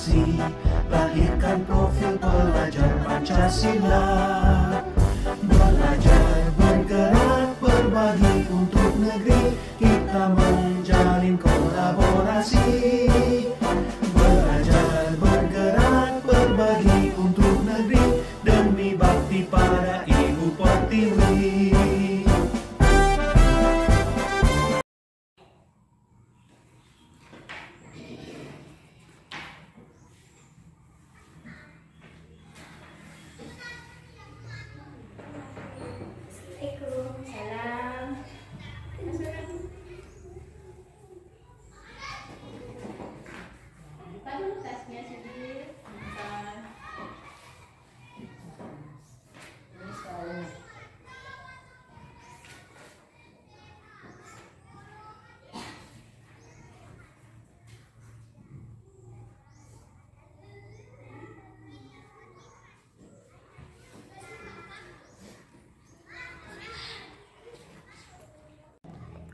generasi, lahirkan profil pelajar Pancasila. Belajar, bergerak, berbagi untuk negeri, kita menjalin kolaborasi. Belajar, bergerak, berbagi untuk negeri, demi bakti pada Ibu Pertiwi. Waalaikumsalam. Buka dulu tasnya sedikit.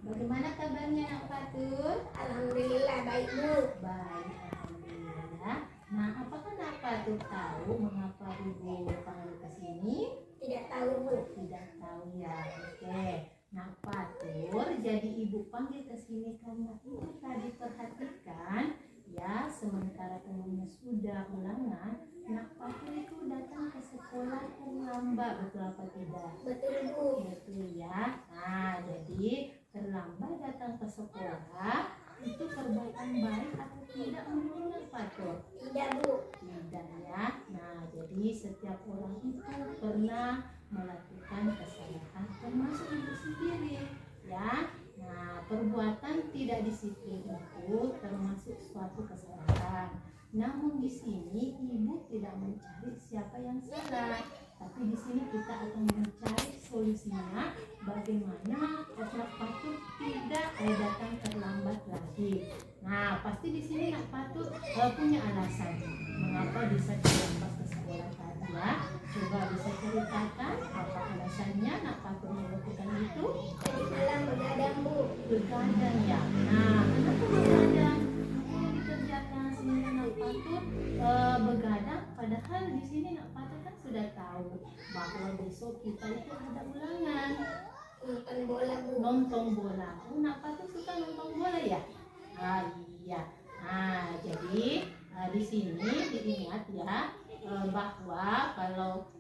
Bagaimana kabarnya Nak Fatur? Alhamdulillah baik Bu. Baik, alhamdulillah. Nah, apakah Nak Fatur tahu mengapa Ibu panggil ke sini? Tidak tahu Bu. Tidak tahu ya. Oke. Nak Fatur jadi Ibu panggil ke sini karena Ibu tadi perhatikan ya, sementara temannya sudah ulangan, Nak Fatur itu datang ke sekolah terlambat, betul apa tidak? Betul Bu. Betul ya. Nah, jadi terlambat datang ke sekolah itu perbuatan baik atau tidak menurut Nak Fatur? Tidak Bu. Tidak ya. Nah, jadi setiap orang itu pernah melakukan kesalahan, termasuk Ibu sendiri ya. Nah, perbuatan tidak disiplin itu termasuk suatu kesalahan. Namun di sini Ibu tidak mencari siapa yang salah, tapi di sini kita akan mencari solusinya bagaimana Nak Fatur tidak datang terlambat lagi. Nah, pasti di sini Nak Fatur punya alasan mengapa bisa terlambat ke sekolah tadi ya. Coba bisa ceritakan apa alasannya Nak Fatur melakukan itu? Tadi malam begadang Bu. Begadang ya. Nah, kenapa begadang? Apa yang dikerjakan sehingga Nak Fatur begadang? Padahal di sini Nak Fatur kan sudah tahu bahwa besok kita itu ada ulangan. Nonton bola Bu. Nonton bola. Oh, Nak Fatur suka nonton bola ya? Ah, iya. Nah, jadi di sini diingat ya bahwa kalau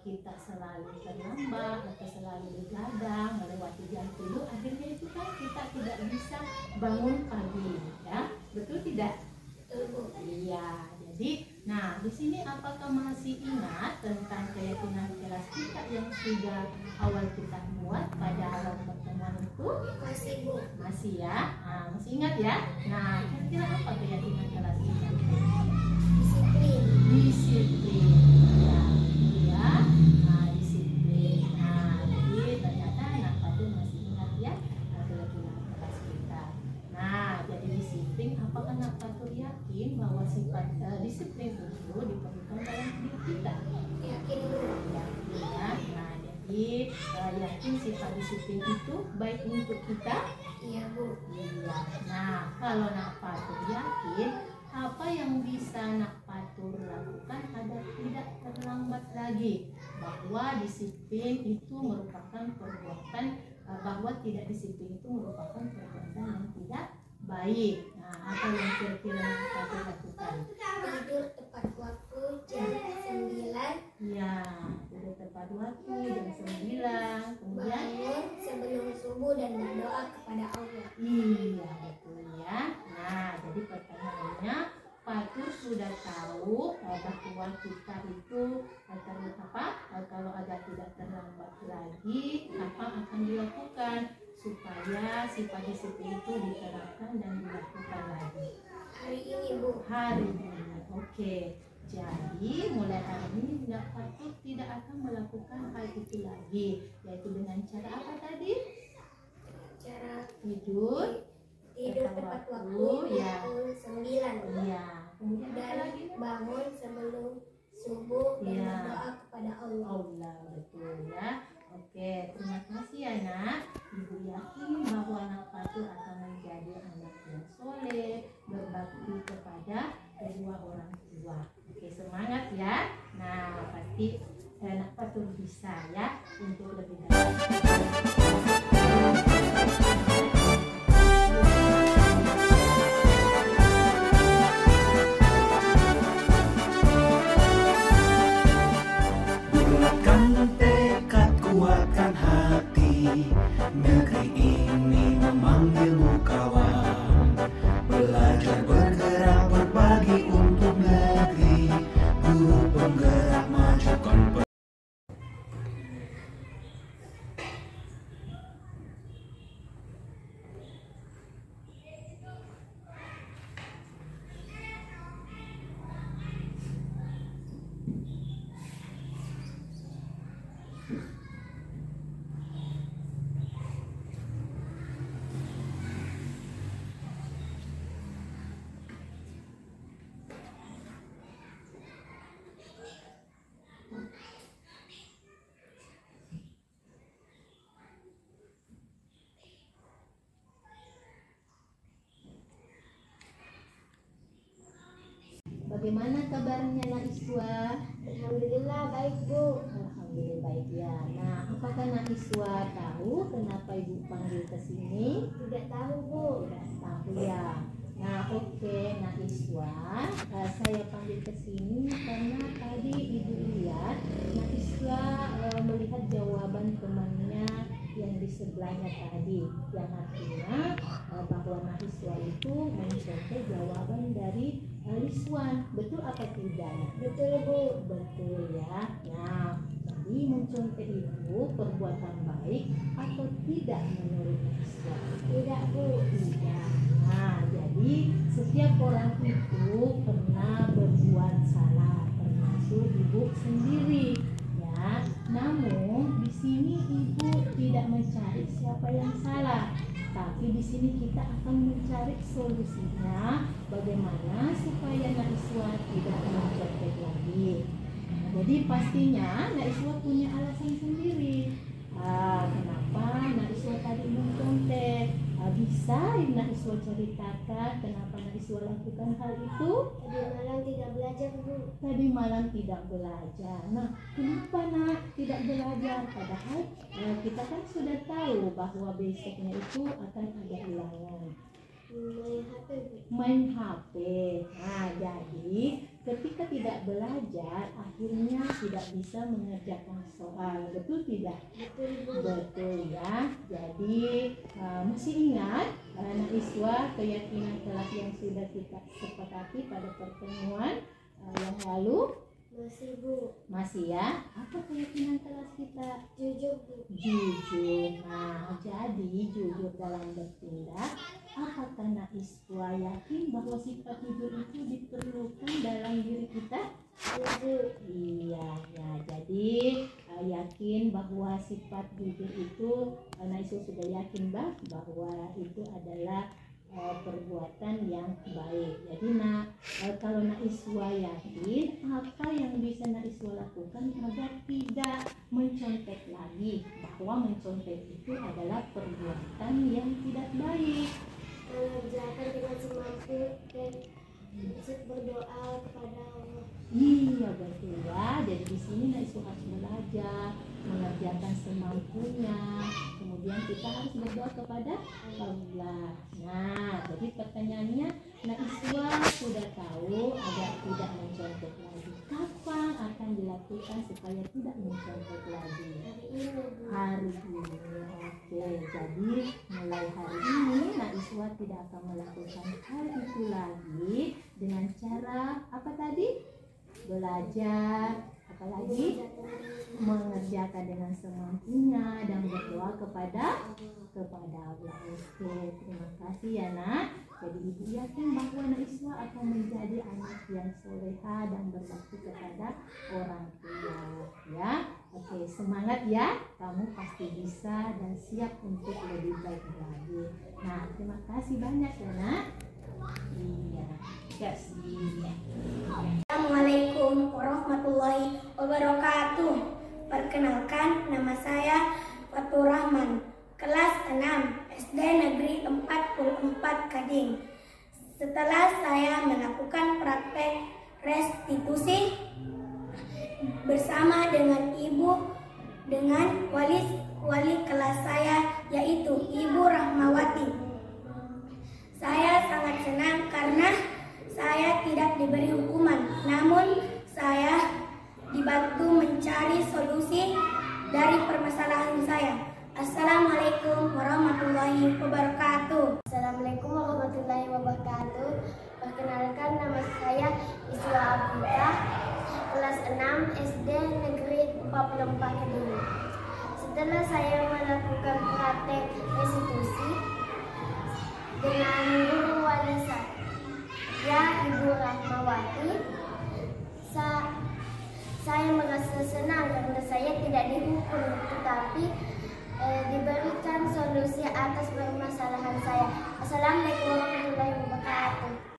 kita selalu terlambat atau selalu begadang melewati jam 7, akhirnya itu kan kita tidak bisa bangun pagi ya. Betul tidak? Betul Bu. Iya. Jadi, nah di sini apakah masih ingat tentang keyakinan kelas kita yang sudah awal kita buat pada awal pertemuan itu? Masih Bu. Masih ya? Nah, masih ingat ya? Nah, kira-kira apa keyakinan kelas kita itu? Disiplin. Disiplin. Ya, ya. Nah, disiplin. Nah, jadi ternyata Nak Fatur masih ingat ya keyakinan kelas kita. Nah, jadi disiplin. Apakah Nak Fatur yakin bahwa sifat disiplin itu diperlukan dalam hidup kita? Yakin Bu. Yakin ya. Nah, jadi yakin sifat disiplin itu baik untuk kita? Iya Bu. Iya. Nah, kalau Nak Fatur yakin, apa yang bisa Nak Fatur lakukan agar tidak terlambat lagi? Bahwa disiplin itu merupakan perbuatan, bahwa tidak disiplin itu merupakan perbuatan yang tidak baik. Nah, apa yang kira-kira Nak Fatur lakukan? Tidur tepat waktu jam 9. Iya, tidur tepat waktu jam 9. Kemudian Bangun sebelum subuh dan berdoa kepada Allah. iya, betul ya. Nah, jadi pertanyaannya, Fatur sudah tahu bahwa kita itu kalau agar tidak terlambat lagi, apa akan dilakukan supaya sifat disiplin itu diterapkan dan dilakukan lagi Hari ini Bu. hari ini. Oke, jadi mulai hari ini Nak Fatur tidak akan melakukan hal itu lagi, yaitu dengan cara apa tadi? Cara Tidur tepat waktu ya. pukul 9. Iya. Kemudian apa Dan lagi? bangun sebelum subuh dan Iya. berdoa kepada Allah. Allah, betul ya. Oke, terima kasih ya Nak. Ibu yakin bahwa Nak Fatur akan menjadi anak yang soleh, berbakti kepada kedua orang nanti Nak Fatur bisa ya untuk lebih dalam. Bulatkan tekad, kuatkan hati, negeri ini memanggilmu kawan. Belajar bergerak berbagi untuk negeri, guru penggerak majukan. Bagaimana kabarnya Nak Iswa? Alhamdulillah baik Bu. Alhamdulillah baik ya. Nah, apakah Nak Iswa tahu kenapa Ibu panggil ke sini? Tidak tahu Bu. Tidak tahu ya. Nah, oke Nak Iswa, saya panggil ke sini karena tadi Ibu lihat Nak Iswa melihat jawaban temannya yang di sebelahnya tadi, yang artinya bahwa Nak Iswa itu mencontoh jawaban dari Liswan. Betul apa tidak? Betul Bu. Betul ya. Nah, jadi mencontoh itu perbuatan baik atau tidak menurut Nak Iswa? Tidak Bu. Tidak. Nah, jadi setiap orang itu pernah berbuat salah, termasuk Ibu sendiri ya. Namun di sini Ibu tidak mencari siapa yang salah, tapi di sini kita akan mencari solusinya bagaimana supaya Nak Iswa tidak mencontek lagi. Nah, jadi pastinya Nak Iswa punya alasan sendiri. Kenapa Nak Iswa tadi mencontek? Bisa Nak Iswa ceritakan kenapa Nak Iswa lakukan hal itu? Tadi malam tidak belajar Bu. Tadi malam tidak belajar. Nah, kenapa Nak tidak belajar? Padahal kita kan sudah tahu bahwa besoknya itu akan ada ulangan. Main HP Bu. Main HP. Nah, jadi ketika tidak belajar akhirnya tidak bisa mengerjakan soal. Betul tidak? Betul Bu. Betul ya. Jadi masih ingat Nak Iswa keyakinan kelas yang sudah kita sepakati pada pertemuan yang lalu? Masih Bu. Masih ya. Apa keyakinan kelas kita? Jujur Bu. Jujur. Nah, jadi jujur dalam bertindak. Apakah Nak Iswa yakin bahwa sifat jujur itu diperlukan dalam diri kita? Jujur. Iya, ya. Jadi yakin bahwa sifat jujur itu Nak Iswa sudah yakin bahwa itu adalah perbuatan yang baik. Jadi kalau Nak Iswa yakin, apa yang bisa Nak Iswa lakukan agar tidak mencontek lagi? Bahwa mencontek itu adalah perbuatan yang tidak baik. Mengerjakan dengan semampu dan berdoa kepada Allah. Iya betul ya. Jadi di sini Nak Iswa harus belajar mengerjakan semampunya. Kemudian kita harus berdoa kepada Allah. Nah, jadi pertanyaannya Nak Iswa sudah tahu agar tidak mencontek lagi. Kapan akan dilakukan supaya tidak mencontek lagi? Hari ini Bu. Hari ini. Oke, jadi mulai hari ini Nak Iswa tidak akan melakukan hal itu lagi dengan cara apa tadi? Belajar, apalagi mengerjakan dengan semampunya dan berdoa kepada Allah. Oke, terima kasih ya Nak. Jadi Ibu yakin bahwa Nak Iswa akan menjadi anak yang soleha dan berbakti kepada orang tua ya. Oke, semangat ya. Kamu pasti bisa dan siap untuk lebih baik lagi. Nah, terima kasih banyak ya Nak. Iya, kasih. Assalamualaikum warahmatullahi wabarakatuh. Perkenalkan, nama saya Fatur Rahman, kelas 6 SD Negeri 44 Kading. Setelah saya melakukan praktek restitusi bersama dengan wali kelas saya, yaitu Ibu Rahmawati. Saya sangat senang karena saya tidak diberi hukuman, namun saya dibantu mencari solusi dari permasalahan saya. Assalamualaikum warahmatullahi wabarakatuh. Assalamualaikum warahmatullahi wabarakatuh. Perkenalkan, nama saya Iswa Abdika, kelas 6 SD Negeri 44 Kediri. Setelah saya melakukan praktek restitusi dengan guru wali saya, Ibu Rahmawati, saya merasa senang karena saya tidak dihukum, tetapi diberikan solusi atas permasalahan saya. Assalamualaikum warahmatullahi wabarakatuh.